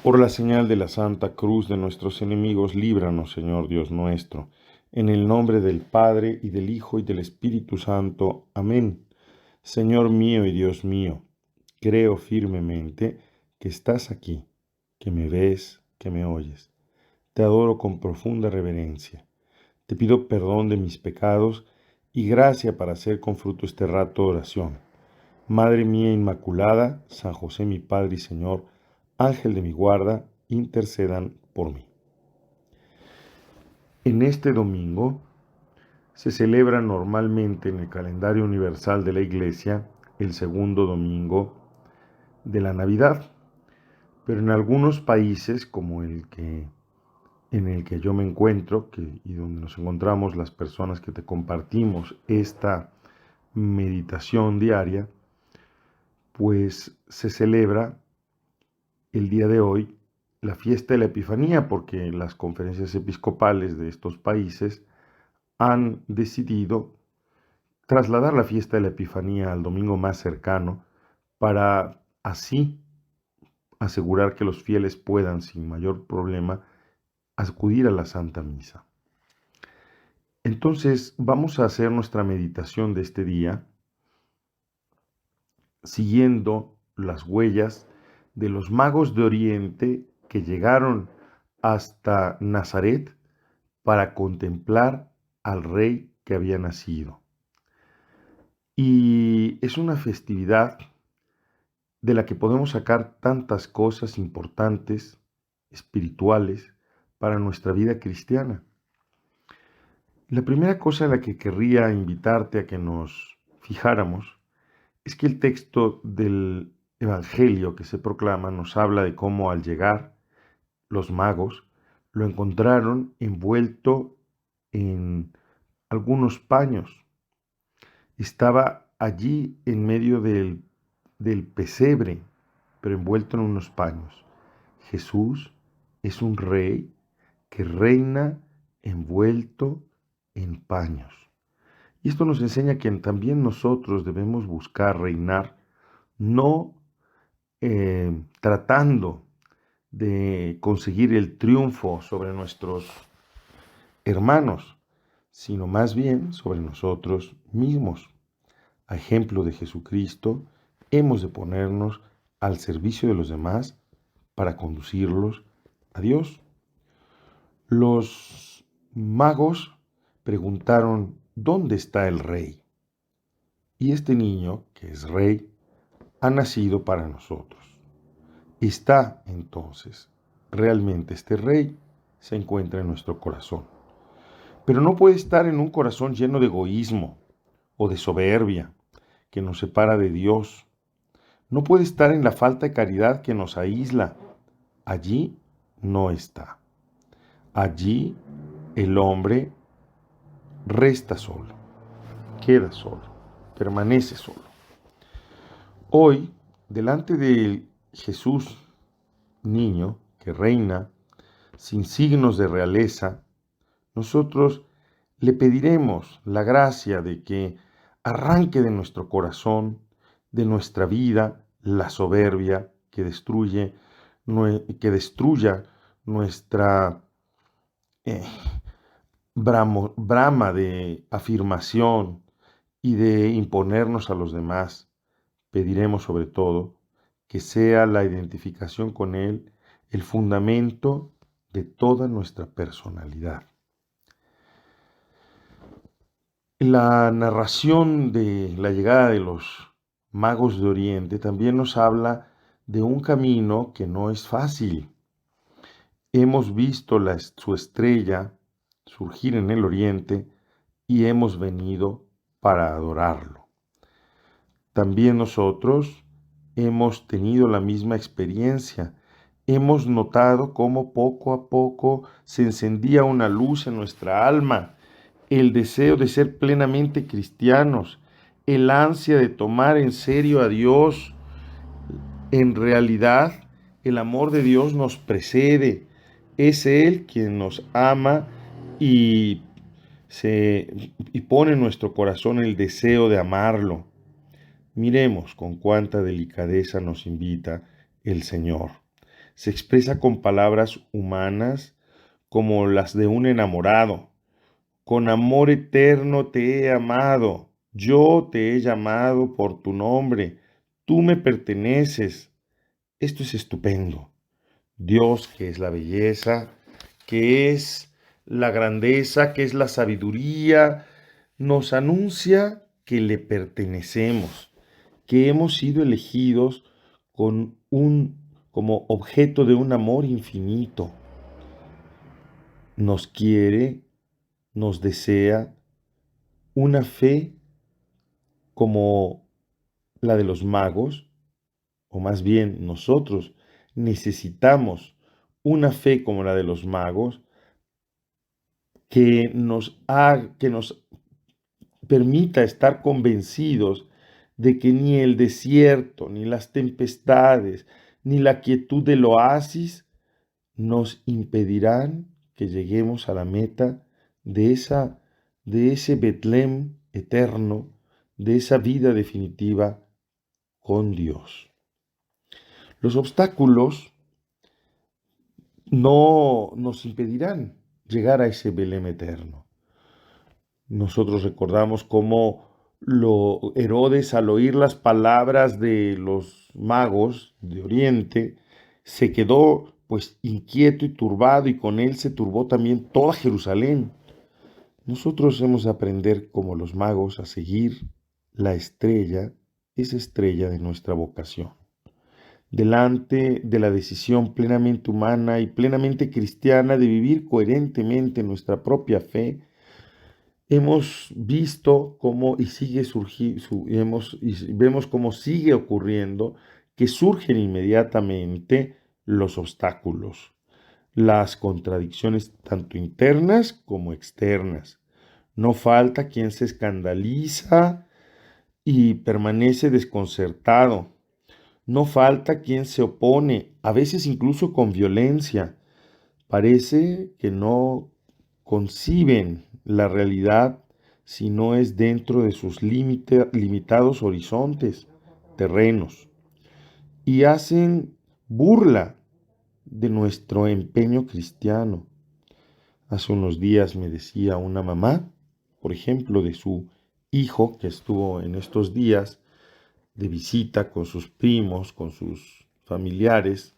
Por la señal de la Santa Cruz de nuestros enemigos, líbranos, Señor Dios nuestro. En el nombre del Padre, y del Hijo, y del Espíritu Santo. Amén. Señor mío y Dios mío, creo firmemente que estás aquí, que me ves, que me oyes. Te adoro con profunda reverencia. Te pido perdón de mis pecados y gracia para hacer con fruto este rato de oración. Madre mía Inmaculada, San José mi Padre y Señor, Ángel de mi guarda, intercedan por mí. En este domingo se celebra normalmente en el calendario universal de la Iglesia el segundo domingo de la Navidad, pero en algunos países, como en el que yo me encuentro, y donde nos encontramos las personas que te compartimos esta meditación diaria, pues se celebra el día de hoy la fiesta de la Epifanía, porque las conferencias episcopales de estos países han decidido trasladar la fiesta de la Epifanía al domingo más cercano para así asegurar que los fieles puedan sin mayor problema acudir a la Santa Misa. Entonces vamos a hacer nuestra meditación de este día siguiendo las huellas de los magos de Oriente que llegaron hasta Nazaret para contemplar al rey que había nacido. Y es una festividad de la que podemos sacar tantas cosas importantes, espirituales, para nuestra vida cristiana. La primera cosa a la que querría invitarte a que nos fijáramos es que el texto del Evangelio que se proclama nos habla de cómo al llegar los magos lo encontraron envuelto en algunos paños. Estaba allí en medio del pesebre, pero envuelto en unos paños. Jesús es un rey que reina envuelto en paños. Y esto nos enseña que también nosotros debemos buscar reinar, no tratando de conseguir el triunfo sobre nuestros hermanos, sino más bien sobre nosotros mismos. A ejemplo de Jesucristo, hemos de ponernos al servicio de los demás para conducirlos a Dios. Los magos preguntaron, ¿dónde está el rey? Y este niño, que es rey, ha nacido para nosotros. Está entonces, realmente este rey se encuentra en nuestro corazón. Pero no puede estar en un corazón lleno de egoísmo o de soberbia que nos separa de Dios. No puede estar en la falta de caridad que nos aísla. Allí no está. Allí el hombre resta solo, queda solo, permanece solo. Hoy, delante de Jesús, niño que reina sin signos de realeza, nosotros le pediremos la gracia de que arranque de nuestro corazón, de nuestra vida, la soberbia que destruya nuestra brama de afirmación y de imponernos a los demás. Pediremos sobre todo que sea la identificación con Él el fundamento de toda nuestra personalidad. La narración de la llegada de los magos de Oriente también nos habla de un camino que no es fácil. Hemos visto su estrella surgir en el Oriente y hemos venido para adorarlo. También nosotros hemos tenido la misma experiencia. Hemos notado cómo poco a poco se encendía una luz en nuestra alma, el deseo de ser plenamente cristianos, el ansia de tomar en serio a Dios. En realidad, el amor de Dios nos precede. Es Él quien nos ama y pone en nuestro corazón el deseo de amarlo. Miremos con cuánta delicadeza nos invita el Señor. se expresa con palabras humanas como las de un enamorado. Con amor eterno te he amado, yo te he llamado por tu nombre, tú me perteneces. Esto es estupendo. Dios, que es la belleza, que es la grandeza, que es la sabiduría, nos anuncia que le pertenecemos, que hemos sido elegidos como objeto de un amor infinito. Nos quiere, nos desea una fe como la de los magos, o más bien nosotros necesitamos una fe como la de los magos que nos permita estar convencidos de que ni el desierto, ni las tempestades, ni la quietud del oasis nos impedirán que lleguemos a la meta de ese Betlem eterno, de esa vida definitiva con Dios. Los obstáculos no nos impedirán llegar a ese Belén eterno. Nosotros recordamos cómo Herodes, al oír las palabras de los magos de Oriente, se quedó pues inquieto y turbado, y con él se turbó también toda Jerusalén. Nosotros hemos de aprender como los magos a seguir la estrella, esa estrella de nuestra vocación. Delante de la decisión plenamente humana y plenamente cristiana de vivir coherentemente nuestra propia fe, hemos visto cómo vemos cómo sigue ocurriendo que surgen inmediatamente los obstáculos, las contradicciones tanto internas como externas. No falta quien se escandaliza y permanece desconcertado. No falta quien se opone, a veces incluso con violencia. Parece que no conciben la realidad si no es dentro de sus limitados horizontes terrenos, y hacen burla de nuestro empeño cristiano. Hace unos días me decía una mamá, por ejemplo, de su hijo que estuvo en estos días de visita con sus primos, con sus familiares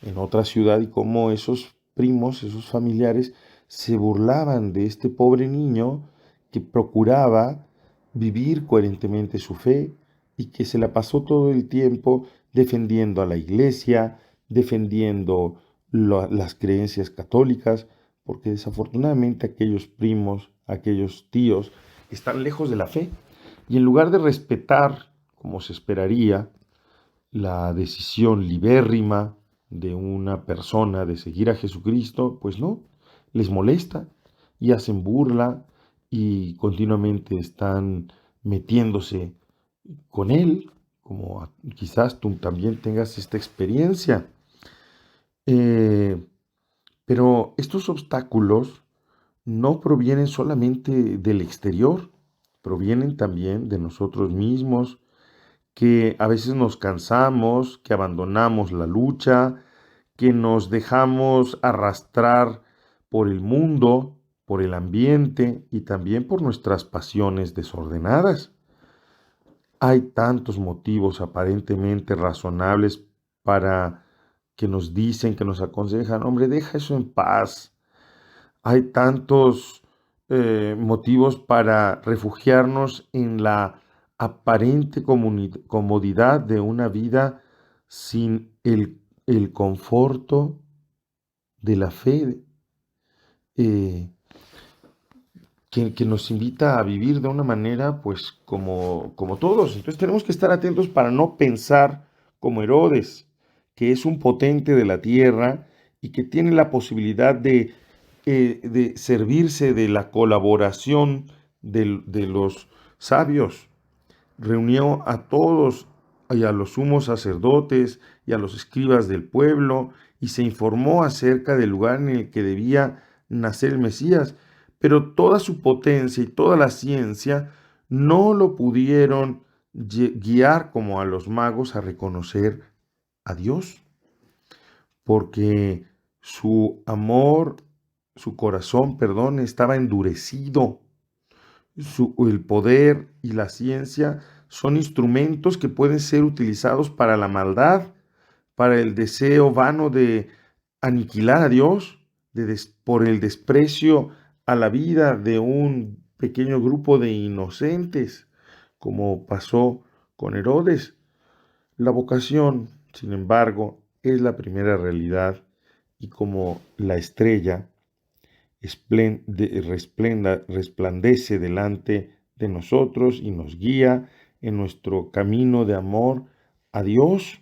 en otra ciudad, y cómo esos primos, esos familiares, se burlaban de este pobre niño que procuraba vivir coherentemente su fe y que se la pasó todo el tiempo defendiendo a la iglesia, defendiendo las creencias católicas, porque desafortunadamente aquellos primos, aquellos tíos, están lejos de la fe, y en lugar de respetar, como se esperaría, la decisión libérrima de una persona de seguir a Jesucristo, pues no, les molesta y hacen burla y continuamente están metiéndose con él, como quizás tú también tengas esta experiencia. Pero estos obstáculos no provienen solamente del exterior, provienen también de nosotros mismos, que a veces nos cansamos, que abandonamos la lucha, que nos dejamos arrastrar por el mundo, por el ambiente y también por nuestras pasiones desordenadas. Hay tantos motivos aparentemente razonables para que nos dicen, que nos aconsejan, hombre, deja eso en paz. Hay tantos motivos para refugiarnos en la aparente comodidad de una vida sin el conforto de la fe, eh, que nos invita a vivir de una manera, pues, como todos. Entonces tenemos que estar atentos para no pensar como Herodes, que es un potente de la tierra y que tiene la posibilidad de servirse de la colaboración de los sabios. Reunió a todos y a los sumos sacerdotes y a los escribas del pueblo y se informó acerca del lugar en el que debía nacer el Mesías, pero toda su potencia y toda la ciencia no lo pudieron guiar como a los magos a reconocer a Dios. porque su amor, su corazón, perdón, estaba endurecido. El poder y la ciencia son instrumentos que pueden ser utilizados para la maldad, para el deseo vano de aniquilar a Dios, por el desprecio a la vida de un pequeño grupo de inocentes, como pasó con Herodes. La vocación, sin embargo, es la primera realidad y como la estrella resplandece delante de nosotros y nos guía en nuestro camino de amor a Dios.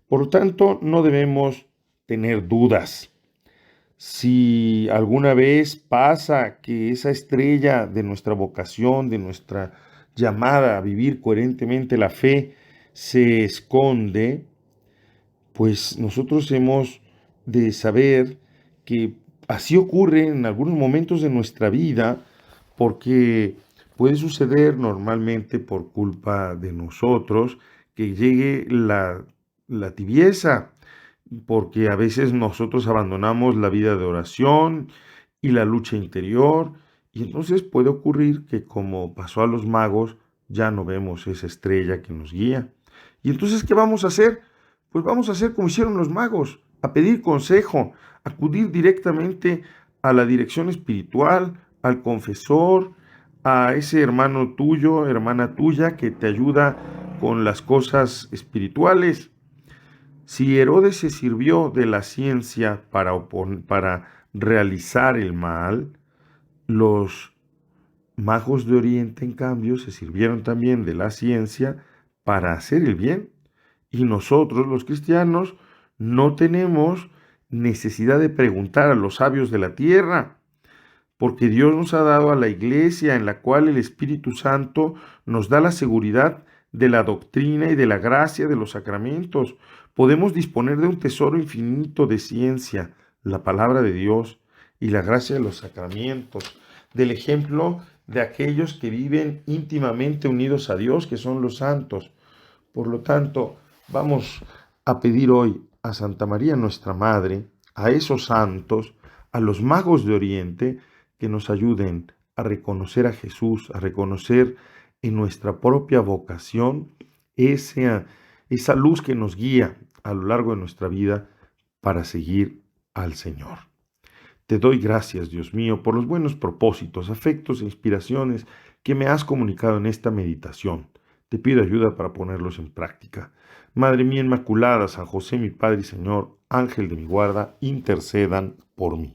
Por lo tanto, no debemos tener dudas. Si alguna vez pasa que esa estrella de nuestra vocación, de nuestra llamada a vivir coherentemente la fe, se esconde, pues nosotros hemos de saber que así ocurre en algunos momentos de nuestra vida, porque puede suceder normalmente por culpa de nosotros que llegue la tibieza, porque a veces nosotros abandonamos la vida de oración y la lucha interior, y entonces puede ocurrir que, como pasó a los magos, ya no vemos esa estrella que nos guía. Y entonces, ¿qué vamos a hacer? Pues vamos a hacer como hicieron los magos, a pedir consejo, acudir directamente a la dirección espiritual, al confesor, a ese hermano tuyo, hermana tuya, que te ayuda con las cosas espirituales. Si Herodes se sirvió de la ciencia para realizar el mal, los magos de Oriente, en cambio, se sirvieron también de la ciencia para hacer el bien. Y nosotros, los cristianos, no tenemos necesidad de preguntar a los sabios de la tierra, porque Dios nos ha dado a la iglesia en la cual el Espíritu Santo nos da la seguridad de la doctrina y de la gracia de los sacramentos. Podemos disponer de un tesoro infinito de ciencia, la palabra de Dios y la gracia de los sacramentos, del ejemplo de aquellos que viven íntimamente unidos a Dios, que son los santos. Por lo tanto, vamos a pedir hoy a Santa María nuestra Madre, a esos santos, a los magos de Oriente, que nos ayuden a reconocer a Jesús, a reconocer en nuestra propia vocación esa luz que nos guía a lo largo de nuestra vida para seguir al Señor. Te doy gracias, Dios mío, por los buenos propósitos, afectos e inspiraciones que me has comunicado en esta meditación. Te pido ayuda para ponerlos en práctica. Madre mía Inmaculada, San José, mi Padre y Señor, Ángel de mi guarda, intercedan por mí.